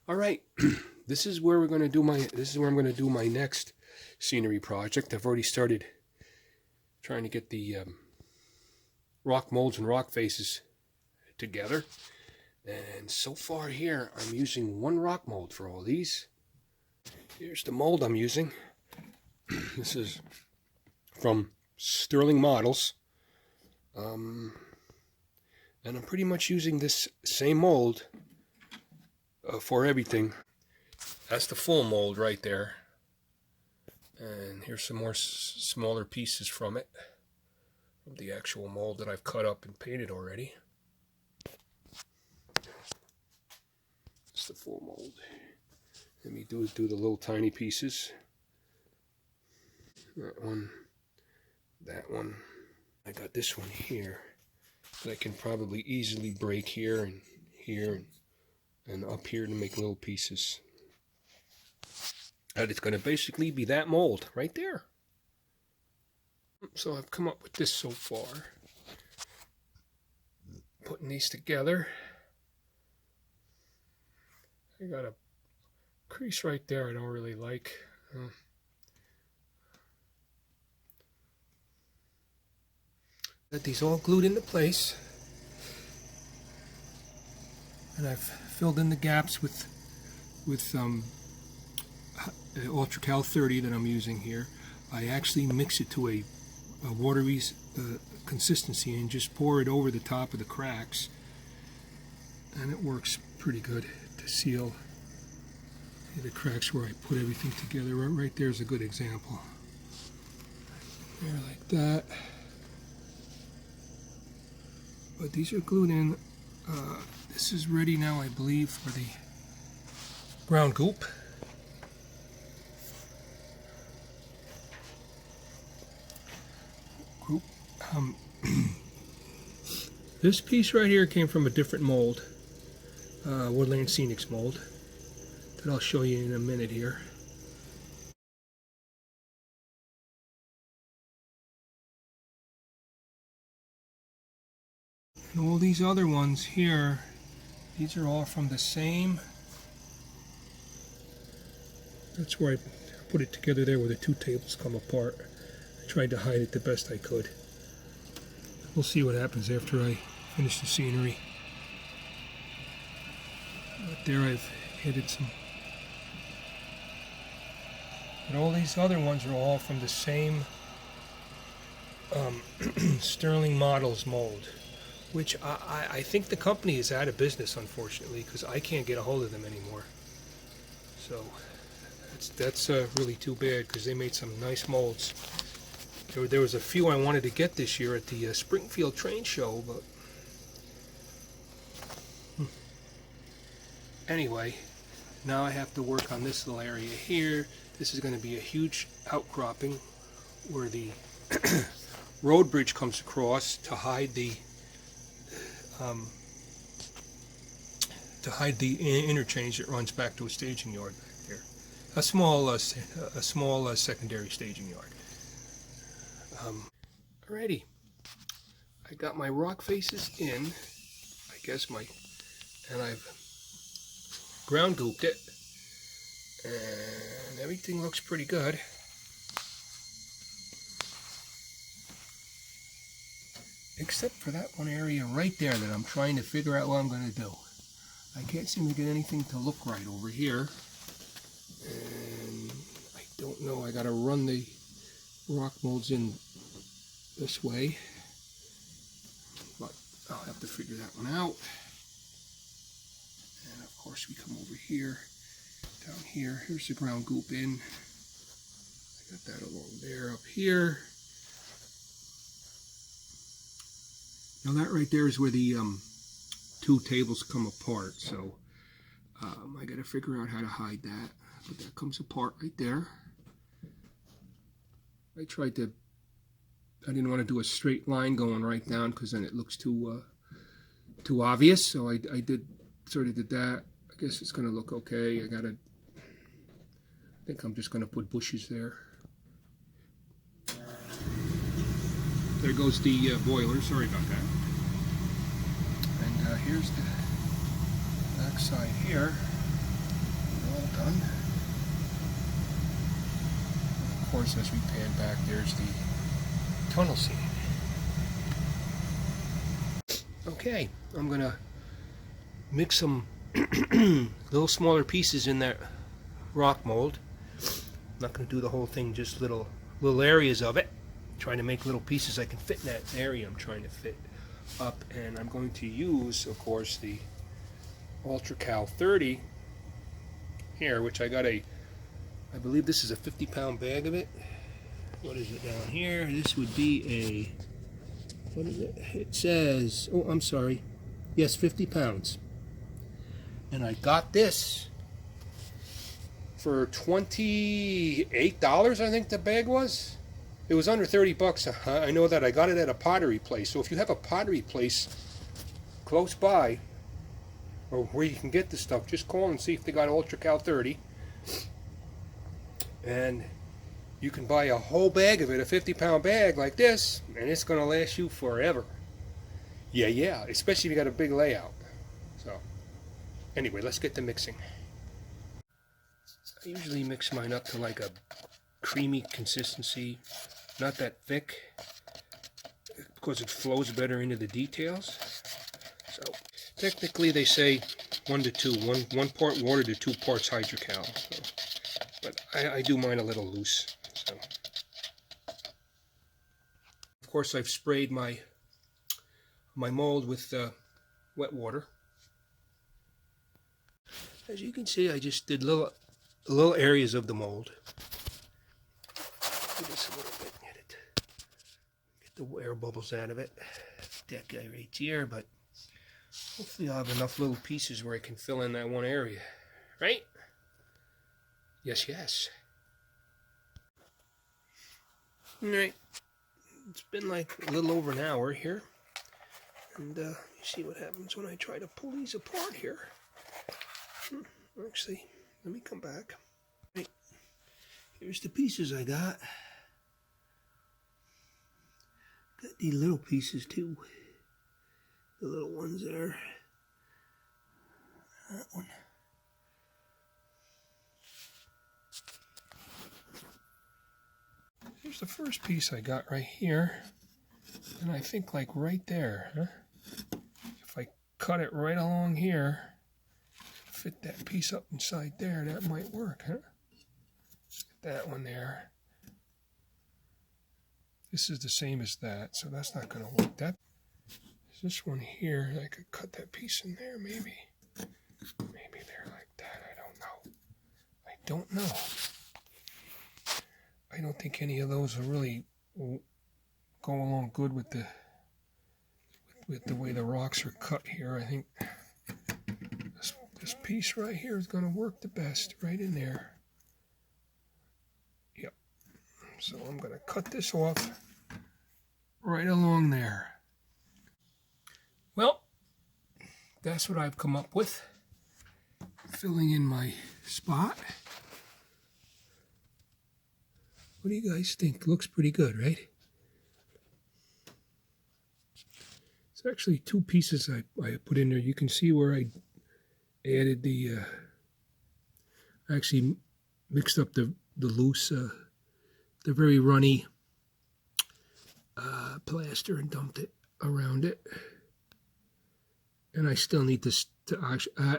All right, this is where I'm going to do my next scenery project. I've already started trying to get the rock molds and rock faces together. And so far here, I'm using one rock mold for all these. Here's the mold I'm using. This is from Sterling Models. And I'm pretty much using this same mold for everything. That's the full mold right there. And here's some more smaller pieces from it. From the actual mold that I've cut up and painted already. It's the full mold. Let me do the little tiny pieces. That one. That one. I got this one here that I can probably easily break here and up here to make little pieces. And it's going to basically be that mold right there. So I've come up with this so far. Putting these together. I got a crease right there I don't really like. Got these all glued into place. And I've filled in the gaps with Ultra Cal 30 that I'm using here. I actually mix it to a watery consistency and just pour it over the top of the cracks, and it works pretty good to seal the cracks where I put everything together. Right there is a good example. There, like that. But these are glued in. This is ready now, I believe, for the ground goop. This piece right here came from a different mold, Woodland Scenics mold, that I'll show you in a minute here. And all these other ones here, these are all from the same. That's where I put it together there where the two tables come apart. I tried to hide it the best I could. We'll see what happens after I finish the scenery. But there I've added some. But all these other ones are all from the same Sterling Models mold, which I think the company is out of business, unfortunately, because I can't get a hold of them anymore. So that's really too bad, because they made some nice molds. There was a few I wanted to get this year at the Springfield Train Show, but anyway, now I have to work on this little area here. This is going to be a huge outcropping where the road bridge comes across to hide the interchange that runs back to a staging yard back there. A small secondary staging yard. Alrighty, I got my rock faces in, I guess and I've ground gooped it, and everything looks pretty good. Except for that one area right there that I'm trying to figure out what I'm going to do. I can't seem to get anything to look right over here, and I don't know, I got to run the rock molds in this way, but I'll have to figure that one out. And of course we come over here, down here, here's the ground goop in. I got that along there, up here. Now that right there is where the two tables come apart, so I got to figure out how to hide that, but that comes apart right there. I didn't want to do a straight line going right down, because then it looks too obvious. So I sort of did that. I guess it's going to look okay. I think I'm just going to put bushes there. There goes the boiler. Sorry about that. And here's the back side here. done. Of course, as we pan back, there's the tunnel scene. Okay, I'm gonna mix some little smaller pieces in that rock mold. I'm not gonna do the whole thing, just little areas of it. Trying to make little pieces I can fit in that area I'm trying to fit up, and I'm going to use, of course, the Ultra Cal 30 here, which I got I believe this is a 50-pound bag of it. What is it down here? This would be what is it? It says, oh, I'm sorry. Yes, 50 pounds. And I got this for $28, I think the bag was. It was under 30 bucks. I know that I got it at a pottery place. So if you have a pottery place close by, or where you can get this stuff, just call and see if they got Ultra Cal 30. And you can buy a whole bag of it, a 50-pound bag like this, and it's going to last you forever. Yeah, especially if you got a big layout. So, anyway, let's get to mixing. I usually mix mine up to like a creamy consistency, not that thick, because it flows better into the details. So, technically they say 1 to 2, one part water to 2 parts hydrocal. So, but I do mine a little loose. So, of course, I've sprayed my mold with wet water. As you can see, I just did little areas of the mold. Do this a little bit, get the air bubbles out of it. That guy right here, but hopefully I'll have enough little pieces where I can fill in that one area, right? Yes. All right, it's been like a little over an hour here, and you see what happens when I try to pull these apart here. Actually, let me come back. Right, here's the pieces I got. Got these little pieces too. The little ones there. That one. Here's the first piece I got right here. And I think like right there, huh? If I cut it right along here, fit that piece up inside there, that might work, huh? That one there. This is the same as that, so that's not going to work. This one here, I could cut that piece in there, maybe. Maybe there like that, I don't know. I don't think any of those will really go along good with the way the rocks are cut here. I think this piece right here is going to work the best, right in there. Yep. So I'm going to cut this off right along there. Well, that's what I've come up with. Filling in my spot. What do you guys think? Looks pretty good, right? It's actually 2 pieces I put in there. You can see where I added the, actually mixed up the loose, the very runny plaster and dumped it around it. And I still need to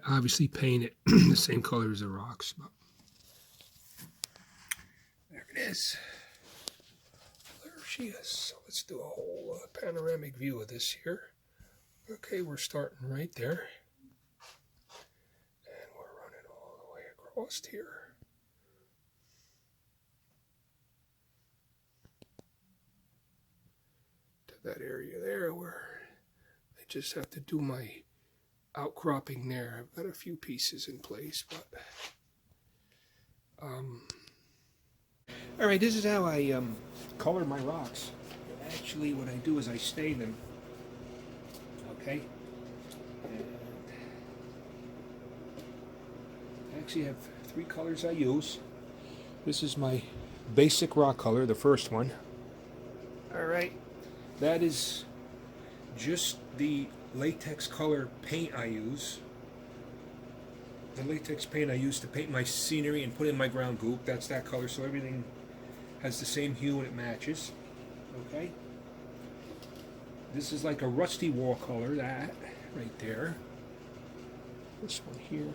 obviously paint it the same color as the rocks. But there it is. There she is. So let's do a whole panoramic view of this here. Okay, we're starting right there. And we're running all the way across here. To that area there where I just have to do my outcropping there. I've got a few pieces in place, but all right, this is how I color my rocks. Actually, what I do is I stain them. Okay, and I actually have 3 colors I use. This is my basic rock color, the first one. All right, that is just the latex color paint I use. the latex paint I used to paint my scenery and put in my ground goop. That's that color, so everything has the same hue and it matches. Okay. This is like a rusty wall color, that right there. This one here.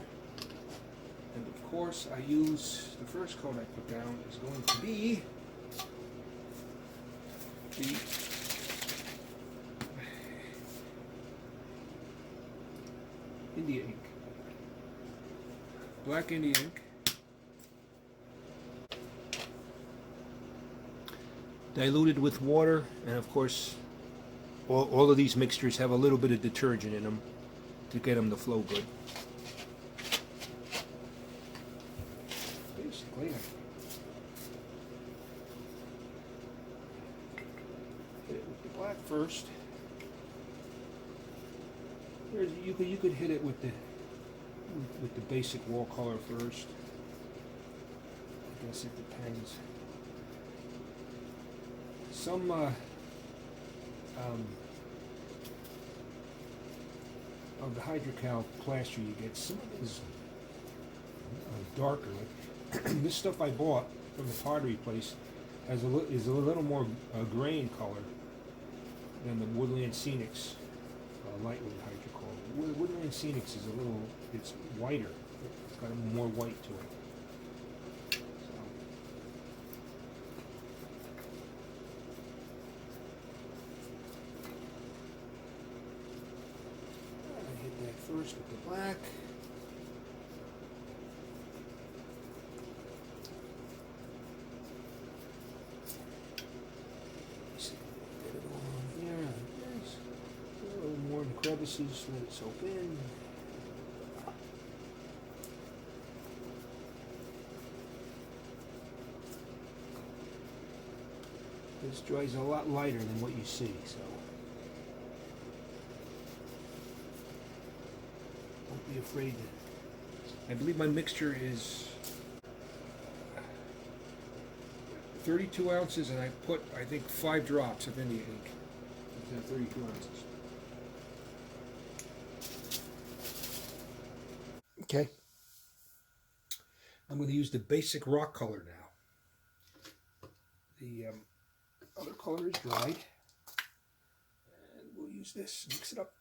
And of course I use, the first coat I put down is going to be the India ink. Black India ink. Diluted with water, and of course all of these mixtures have a little bit of detergent in them to get them to flow good. Basically, I hit it with the black first. You could hit it with the basic wall color first. I guess it depends. Some of the hydrocal plaster you get, some of it is darker. Like this stuff I bought from the pottery place is a little more gray in color than the Woodland Scenics lightweight hydrocal. Woodland Scenics is it's whiter. It's got more white to it. I hit that first with the black. Get it all on here. Nice. A little more in the crevices, let it soak in. This dries a lot lighter than what you see, so don't be afraid. I believe my mixture is 32 ounces, and I put, I think, 5 drops of India ink. It's 32 ounces. Okay. I'm going to use the basic rock color now. The other color is dried, and we'll use this, mix it up.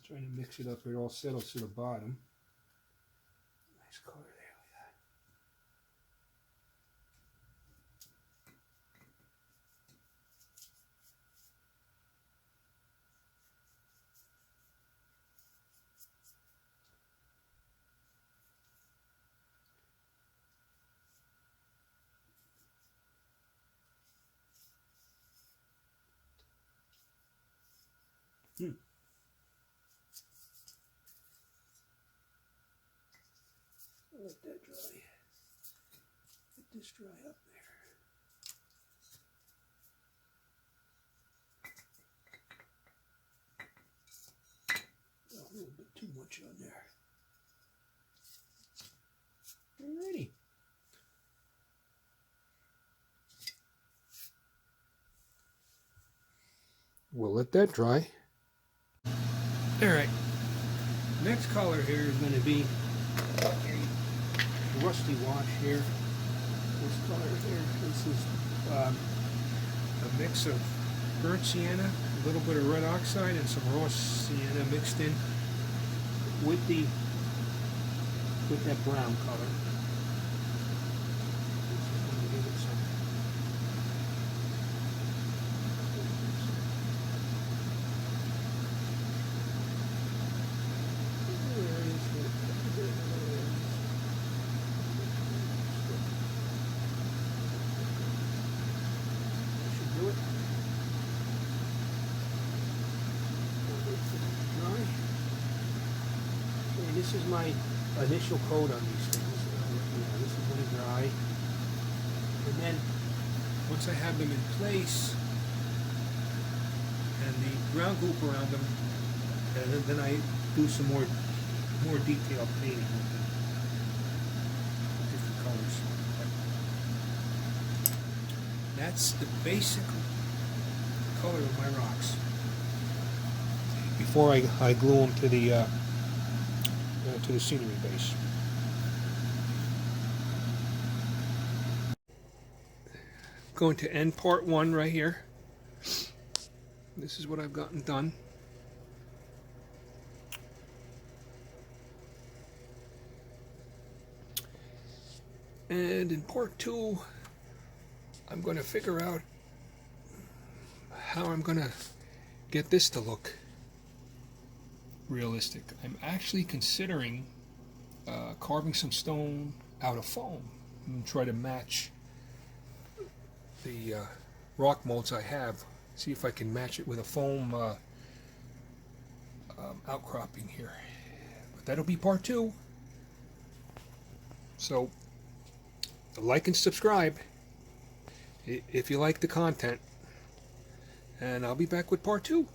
Trying to mix it up, it all settles to the bottom. Nice color there, look at that. Let that dry. Let this dry up there. Oh, a little bit too much on there. Alrighty. We'll let that dry. Alright. Next color here is going to be a rusty wash here. This color here, this is a mix of burnt sienna, a little bit of red oxide, and some raw sienna mixed in with that brown color. Give it some. This is my initial coat on these things. This is going to dry. And then, once I have them in place, and the ground goop around them, and then I do some more detailed painting with them, different colors. That's the basic color of my rocks. Before I glue them to the scenery base. Going to end part 1 right here. This is what I've gotten done. And in part 2, I'm going to figure out how I'm going to get this to look realistic. I'm actually considering carving some stone out of foam and try to match the rock molds I have. See if I can match it with a foam outcropping here. But that'll be part 2. So like and subscribe if you like the content, and I'll be back with part 2.